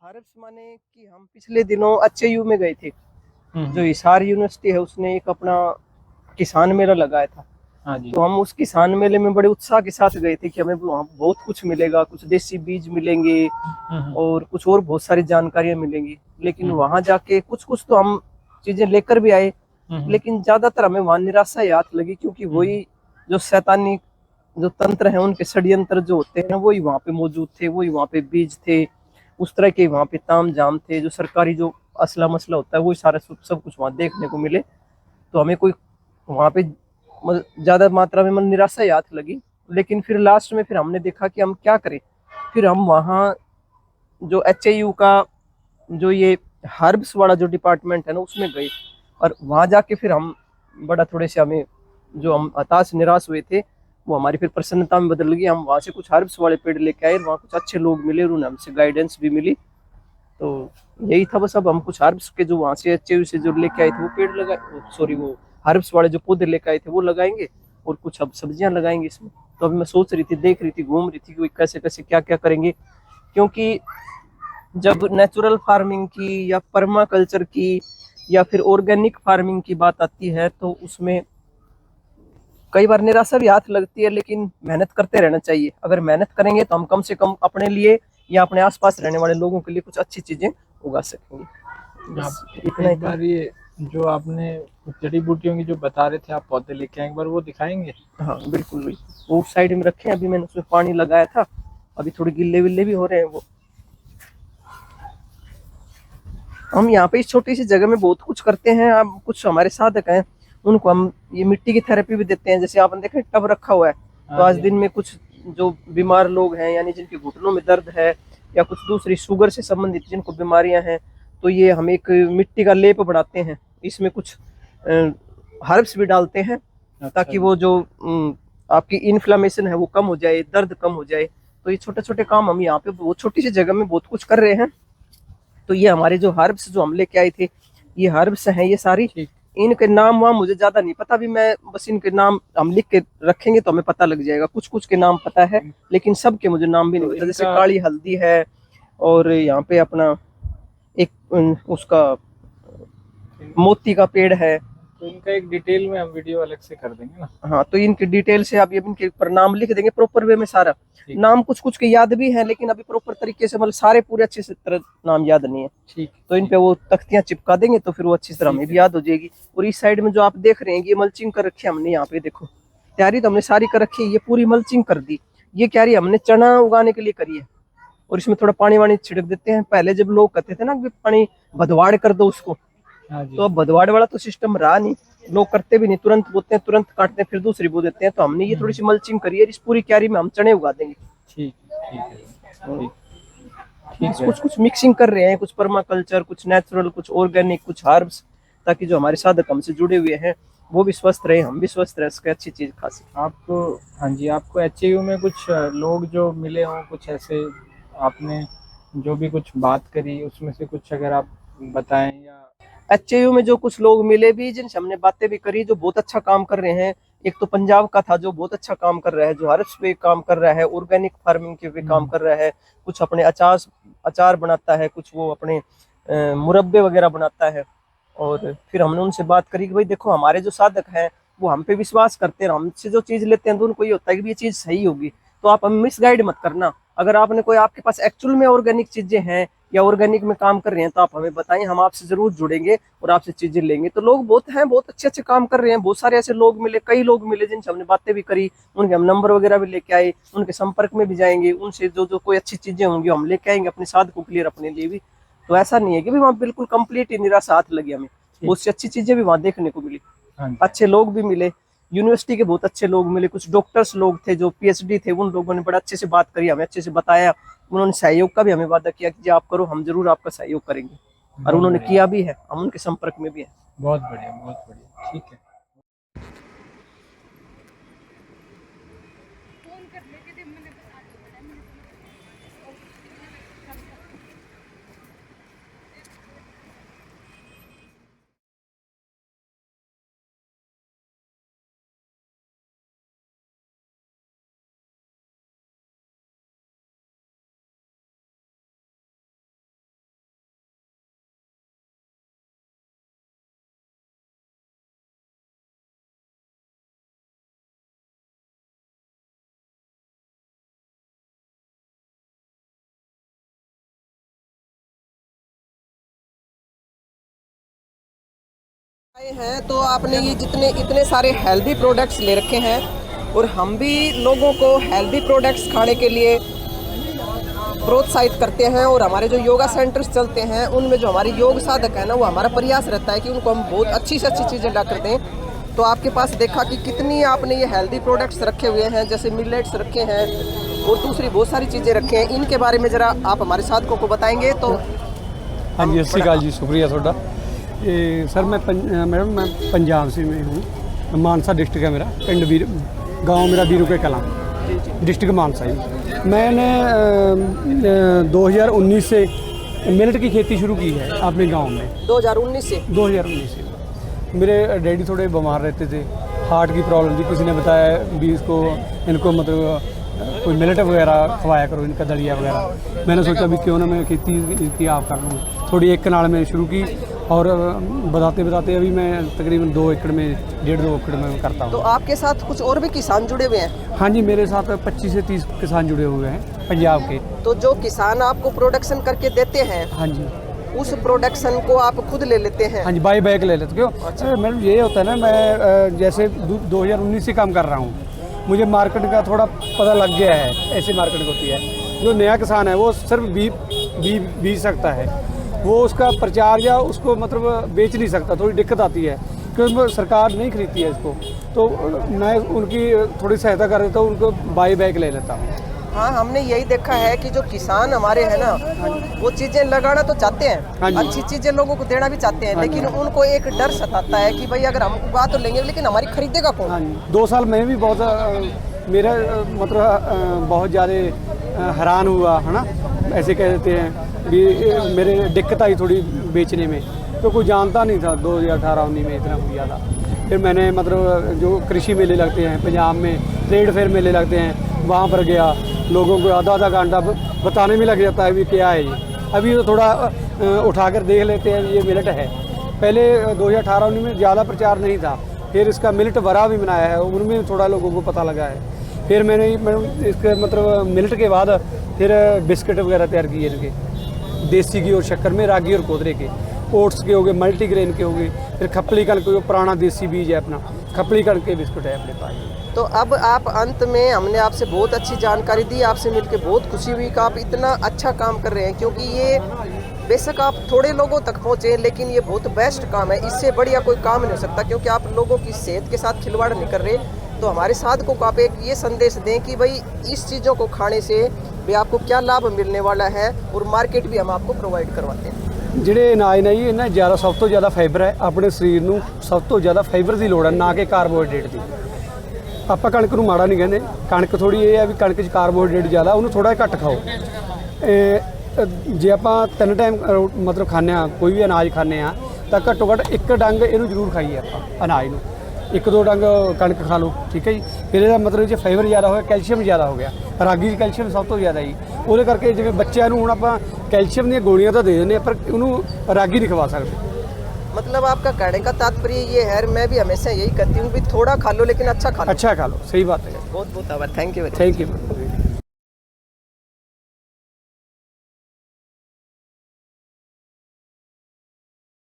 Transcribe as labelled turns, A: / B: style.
A: Herbs माने कि हम पिछले दिनों एचयू में गए थे। जो हिसार यूनिवर्सिटी है उसने एक अपना किसान मेला लगाया था।
B: हाँ जी।
A: तो हम उस किसान मेले में बड़े उत्साह के साथ गए थे कि हमें वहाँ बहुत कुछ मिलेगा, कुछ देसी बीज मिलेंगे और कुछ और बहुत सारी जानकारियां मिलेंगी। लेकिन वहां जाके कुछ कुछ तो हम चीजें लेकर भी आए, लेकिन ज्यादातर हमें वहां निराशा ही हाथ लगी, क्योंकि वही जो शैतानी जो तंत्र है, उनके षड्यंत्र जो होते हैं वही वहां पे मौजूद थे, वही वहां पे बीज थे, उस तरह के वहां पे ताम झाम थे। जो सरकारी जो असला मसला होता है वही सारा सब कुछ वहां देखने को मिले। तो हमें कोई वहां पे ज्यादा मात्रा में निराशा ही हाथ लगी। लेकिन फिर लास्ट में फिर हमने देखा कि हम क्या करें। फिर हम वहाँ जो एचएयू का जो ये हर्ब्स वाला जो डिपार्टमेंट है ना उसमें गए, और वहां जाके फिर हम बड़ा थोड़े से हमें जो हम हताश निराश हुए थे वो हमारी फिर प्रसन्नता में बदल गई। हम वहां से कुछ हर्ब्स वाले पेड़ लेके आए, वहाँ कुछ अच्छे लोग मिले, उन्होंने हमसे गाइडेंस भी मिली। तो यही था बस। अब हम कुछ हर्ब्स के जो वहां से एचएयू से जो लेके आए थे वो पेड़ लगाए, सॉरी वो हर्ब्स वाले जो पौधे लेके आए थे वो लगाएंगे, और कुछ अब सब्जियां लगाएंगे इसमें। तो अभी मैं सोच रही थी, देख रही थी, घूम रही थी कि कैसे कैसे क्या क्या करेंगे। क्योंकि जब नेचुरल फार्मिंग की या पर्मा कल्चर की या फिर ऑर्गेनिक फार्मिंग की बात आती है तो उसमें कई बार निराशा भी हाथ लगती है, लेकिन मेहनत करते रहना चाहिए। अगर मेहनत करेंगे तो हम कम से कम अपने लिए या अपने आसपास रहने वाले लोगों के लिए कुछ अच्छी चीजें उगा सकेंगे। बस
B: आप
A: इतना ही
B: एक
A: था।
B: बार ये जो आपने जड़ी बूटियों की जो बता रहे थे आप पौधे लेके आए, एक बार वो दिखाएंगे?
A: हाँ बिल्कुल बिल्कुल, वो साइड में रखे हैं, अभी मैंने उसमें पानी लगाया था, अभी थोड़े गिल्ले विल्ले भी हो रहे हैं वो। हम यहाँ पे इस छोटी सी जगह में बहुत कुछ करते हैं। अब कुछ हमारे साधक हैं, उनको हम ये मिट्टी की थेरेपी भी देते हैं। जैसे आपने देखा टब रखा हुआ है, तो
B: हाँ
A: आज
B: जी, हाँ
A: दिन में कुछ जो बीमार लोग हैं, यानी जिनके घुटनों में दर्द है या कुछ दूसरी शुगर से संबंधित जिनको बीमारियां हैं, तो ये हम एक मिट्टी का लेप बनाते हैं। इसमें कुछ हर्ब्स भी डालते हैं
B: अच्छा
A: ताकि
B: जी।
A: वो जो आपकी इन्फ्लामेशन है वो कम हो जाए, दर्द कम हो जाए। तो ये छोटे छोटे काम हम यहाँ पे बहुत छोटी सी जगह में बहुत कुछ कर रहे हैं। तो ये हमारे जो हर्ब्स जो हम लेके आए थे, ये हर्ब्स हैं ये सारी।
B: ठीक।
A: इनके नाम वहाँ मुझे ज्यादा नहीं पता, अभी मैं बस इनके नाम हम लिख के रखेंगे तो हमें पता लग जाएगा। कुछ कुछ के नाम पता है, लेकिन सबके मुझे नाम भी नहीं
B: तो
A: पता। जैसे
B: इनका
A: काली हल्दी है, और यहाँ पे अपना एक उसका मोती का पेड़ है।
B: तो इनका एक डिटेल में हम वीडियो अलग से कर देंगे ना।
A: हाँ, तो इनकी डिटेल से आप ये इनके ऊपर नाम लिख देंगे प्रॉपर वे में सारा। नाम कुछ कुछ के याद भी है, लेकिन अभी प्रॉपर तरीके से मतलब सारे पूरे अच्छे से तरह नाम याद नहीं है।
B: ठीक।
A: तो इन पे वो तख्तियां चिपका देंगे तो फिर वो अच्छी तरह हमें भी याद हो जाएगी। और इस साइड में जो आप देख रहे हैं ये मल्चिंग कर रखी है हमने, यहाँ पे देखो तैयारी तो हमने सारी कर रखी है, ये पूरी मल्चिंग कर दी। ये क्यारी हमने चना उगाने के लिए करी है, और इसमें थोड़ा पानी वानी छिड़क देते हैं। पहले जब लोग कहते थे ना कि पानी भदवाड़ कर दो उसको,
B: हाँ जी।
A: तो अब भदवाड़ वाला तो सिस्टम रहा नहीं, लोग करते भी नहीं, तुरंत बोते हैं, तुरंत काटते हैं, फिर दूसरी बो देते हैं। तो हमने ये थोड़ी सी मल्चिंग करी है, इस पूरी क्यारी में हम चने उगा देंगे।
B: ठीक। ठीक है। ठीक।
A: बस
B: ठीक है।
A: कुछ कुछ मिक्सिंग कर रहे हैं, कुछ पर्मा कल्चर, कुछ नेचुरल, कुछ ऑर्गेनिक, कुछ हर्ब्स, ताकि जो हमारे साधक हमसे जुड़े हुए हैं वो भी स्वस्थ रहे, हम भी स्वस्थ रहे, सके अच्छी चीज खा सके।
B: आपको, हाँ जी, आपको एचयू में कुछ लोग जो मिले हों, कुछ ऐसे आपने जो भी कुछ बात करी उसमें से कुछ अगर आप बताएं या।
A: एचयू में जो कुछ लोग मिले भी, जिनसे हमने बातें भी करी, जो बहुत अच्छा काम कर रहे हैं। एक तो पंजाब का था जो बहुत अच्छा काम कर रहा है, जो हर्ब्स पे काम कर रहा है, ऑर्गेनिक फार्मिंग के पे काम कर रहा है। कुछ अपने अचार अचार बनाता है, कुछ वो अपने मुरब्बे वगैरह बनाता है। और फिर हमने उनसे बात करी कि भाई देखो हमारे जो साधक हैं वो हम पे विश्वास करते हैं, हमसे जो चीज लेते हैं तो उनको ये होता है कि ये चीज सही होगी, तो आप हमें मिसगाइड मत करना। अगर आपने कोई आपके पास एक्चुअल में ऑर्गेनिक चीजें हैं या ऑर्गेनिक में काम कर रहे हैं तो आप हमें बताएं, हम आपसे जरूर जुड़ेंगे और आपसे चीजें लेंगे। तो लोग बहुत हैं, बहुत अच्छे अच्छे काम कर रहे हैं, बहुत सारे ऐसे लोग मिले, कई लोग मिले जिनसे हमने बातें भी करी, उनके हम नंबर वगैरह भी लेके आए, उनके संपर्क में भी जाएंगे, उनसे जो जो कोई अच्छी चीजें होंगी हम लेके आएंगे अपने साथ को क्लियर अपने लिए भी। तो ऐसा नहीं है कि वहाँ बिल्कुल कंप्लीट ही निराशा हाथ लगी हमें, बहुत सी अच्छी चीजें भी वहाँ देखने को मिली, अच्छे लोग भी मिले, यूनिवर्सिटी के बहुत अच्छे लोग मिले, कुछ डॉक्टर्स लोग थे जो पीएचडी थे, उन लोगों ने बड़ा अच्छे से बात करी, हमें अच्छे से बताया। उन्होंने सहयोग का भी हमें वादा किया कि जी आप करो, हम जरूर आपका सहयोग करेंगे, और उन्होंने किया भी है, हम उनके संपर्क में भी है।
B: बहुत बढ़िया, बहुत बढ़िया। ठीक है।
A: आए हैं तो आपने ये जितने इतने सारे हेल्दी प्रोडक्ट्स ले रखे हैं और हम भी लोगों को हेल्दी प्रोडक्ट्स खाने के लिए प्रोत्साहित करते हैं और हमारे जो योगा सेंटर्स चलते हैं उनमें जो हमारे योग साधक है ना वो हमारा प्रयास रहता है कि उनको हम बहुत अच्छी से अच्छी चीज़ें ला कर दें। तो आपके पास देखा कि कितनी आपने ये हेल्दी प्रोडक्ट्स रखे हुए हैं, जैसे मिलेट्स रखे हैं और दूसरी बहुत सारी चीज़ें रखे हैं। इनके बारे में ज़रा आप हमारे साधकों को बताएंगे तो।
C: हाँ जी, सत श्री अकाल जी, शुक्रिया थोड़ा। सर मैडम मैं पंजाब से में हूँ, मानसा डिस्ट्रिक्ट है मेरा, पिंड गांव मेरा बीरू के कलां, डिस्ट्रिक्ट मानसा ही। मैंने 2019 से मिलेट की खेती शुरू की है अपने गांव में। 2019 से मेरे डैडी थोड़े बीमार रहते थे, हार्ट की प्रॉब्लम थी। किसी ने बताया भी इनको मतलब कोई मिलेट वगैरह खवाया करो, इनका दलिया वगैरह। मैंने सोचा भी क्यों ना मैं खेती आप कर लूँ। थोड़ी एक कनाल में शुरू की और बताते बताते अभी मैं तकरीबन 2 एकड़ में 1.5-2 एकड़ में करता हूँ।
A: तो आपके साथ कुछ और भी किसान जुड़े हुए हैं?
C: हाँ जी, मेरे साथ 25 से 30 किसान जुड़े हुए हैं पंजाब के।
A: तो जो किसान आपको प्रोडक्शन करके देते हैं, हाँ जी, उस प्रोडक्शन को आप खुद ले लेते हैं? हाँ
C: जी, बाई बैक ले लेते। क्यों? अच्छा मैडम, ये होता है ना, मैं जैसे 2019 से काम कर रहा हूँ, मुझे मार्केट का थोड़ा पता लग गया है। ऐसी मार्केट होती है, जो नया किसान है वो सिर्फ बीज सकता है, वो उसका प्रचार या उसको मतलब बेच नहीं सकता। थोड़ी दिक्कत आती है क्योंकि सरकार नहीं खरीदती है इसको, तो मैं उनकी थोड़ी सहायता कर देता हूँ, उनको बाई बैक ले लेता हूँ।
A: हाँ, हमने यही देखा है कि जो किसान हमारे हैं ना, वो चीज़ें लगाना तो चाहते हैं, अच्छी चीज़ें लोगों को देना भी चाहते हैं, लेकिन उनको एक डर सताता है कि भाई अगर हम उगा तो लेंगे लेकिन हमारी खरीदेगा कौन।
C: 2 साल में भी बहुत मेरा मतलब बहुत ज़्यादा हैरान हुआ है ना, ऐसे कह देते हैं भी मेरे दिक्कत आई थोड़ी बेचने में, तो कोई जानता नहीं था 2018-19 में इतना कुछ ज़्यादा। फिर मैंने मतलब जो कृषि मेले लगते हैं पंजाब में, ट्रेड फेयर मेले लगते हैं, वहाँ पर गया। लोगों को आधा घंटा बताने में लग जाता है भी क्या है ये। अभी तो थोड़ा उठाकर देख लेते हैं ये मिलेट है। पहले 2018-19 में ज़्यादा प्रचार नहीं था, फिर इसका मिलेट वरा भी बनाया है, उनमें थोड़ा लोगों को पता लगा है। फिर मैंने इसके मतलब मिलेट के बाद फिर बिस्किट वगैरह तैयार किए इनके, देसी घी और शक्कर में, रागी और कोदरे के, ओट्स के हो गए, मल्टीग्रेन के हो गए, फिर खपली कणक जो पुराना देसी बीज है अपना, खपली कणक के बिस्कुट है अपने पास। तो अब आप अंत में, हमने आपसे बहुत अच्छी जानकारी दी, आपसे मिलकर बहुत खुशी हुई कि आप इतना अच्छा काम कर रहे हैं, क्योंकि ये बेशक आप थोड़े लोगों तक पहुँचे लेकिन ये बहुत बेस्ट काम है। इससे बढ़िया कोई काम नहीं हो सकता, क्योंकि आप लोगों की सेहत के साथ खिलवाड़ नहीं कर रहे। तो हमारे साधकों को आप एक ये संदेश दें कि भाई इस चीज़ों को खाने से भी आपको क्या लाभ मिलने वाला है, और मार्केट भी हम आपको प्रोवाइड करवाते हैं। ਜਿਹੜੇ ਅਨਾਜ ਨੇ ਜੀ, ਇਹਨਾਂ ਜ਼ਿਆਦਾ ਸਭ ਤੋਂ ਜ਼ਿਆਦਾ ਫਾਈਬਰ ਹੈ। ਆਪਣੇ ਸਰੀਰ ਨੂੰ ਸਭ ਤੋਂ ਜ਼ਿਆਦਾ ਫਾਈਬਰ ਦੀ ਲੋੜ ਹੈ, ਨਾ ਕਿ ਕਾਰਬੋਹਾਈਡਰੇਟ ਦੀ। ਆਪਾਂ ਕਣਕ ਨੂੰ ਮਾੜਾ ਨਹੀਂ ਕਹਿੰਦੇ, ਕਣਕ ਥੋੜੀ ਇਹ ਹੈ ਵੀ ਕਣਕ 'ਚ ਕਾਰਬੋਹਾਈਡਰੇਟ ਜ਼ਿਆਦਾ, ਉਹਨੂੰ ਥੋੜਾ ਜਿਹਾ ਘੱਟ ਖਾਓ। ਜੇ ਆਪਾਂ 3 ਟਾਈਮ ਮਤਲਬ ਖਾਂਦੇ ਹਾਂ, ਕੋਈ ਵੀ ਅਨਾਜ ਖਾਂਦੇ ਹਾਂ, ਤਾਂ ਘੱਟੋ ਘੱਟ 1 ਡੰਗ ਇਹਨੂੰ ਜ਼ਰੂਰ ਖਾਈਏ ਆਪਾਂ ਅਨਾਜ ਨੂੰ। 1-2 ਡੰਗ ਕਣਕ ਖਾ ਲਓ, ਠੀਕ ਹੈ ਜੀ। ਫਿਰ ਇਹਦਾ ਮਤਲਬ ਜੇ ਫਾਈਬਰ ਜ਼ਿਆਦਾ ਹੋਇਆ, ਕੈਲਸ਼ੀਅਮ ਜ਼ਿਆਦਾ ਹੋ ਗਿਆ। ਰਾਗੀ 'ਚ ਕੈਲਸ਼ੀਅਮ ਸਭ ਤੋਂ ਜ਼ਿਆਦਾ ਜੀ, ਉਹਦੇ ਕਰਕੇ ਜਿਵੇਂ ਬੱਚਿਆਂ ਨੂੰ ਹੁਣ ਆਪਾਂ कैल्शियम दी गोलियां तो दे दें पर उन्होंने रागी नहीं खवा सकते। मतलब आपका कहने का तात्पर्य ये है, मैं भी हमेशा यही कहती हूँ भी थोड़ा खा लो लेकिन अच्छा खा लो। अच्छा खा लो, सही बात है। बहुत बहुत आभार, थैंक यू।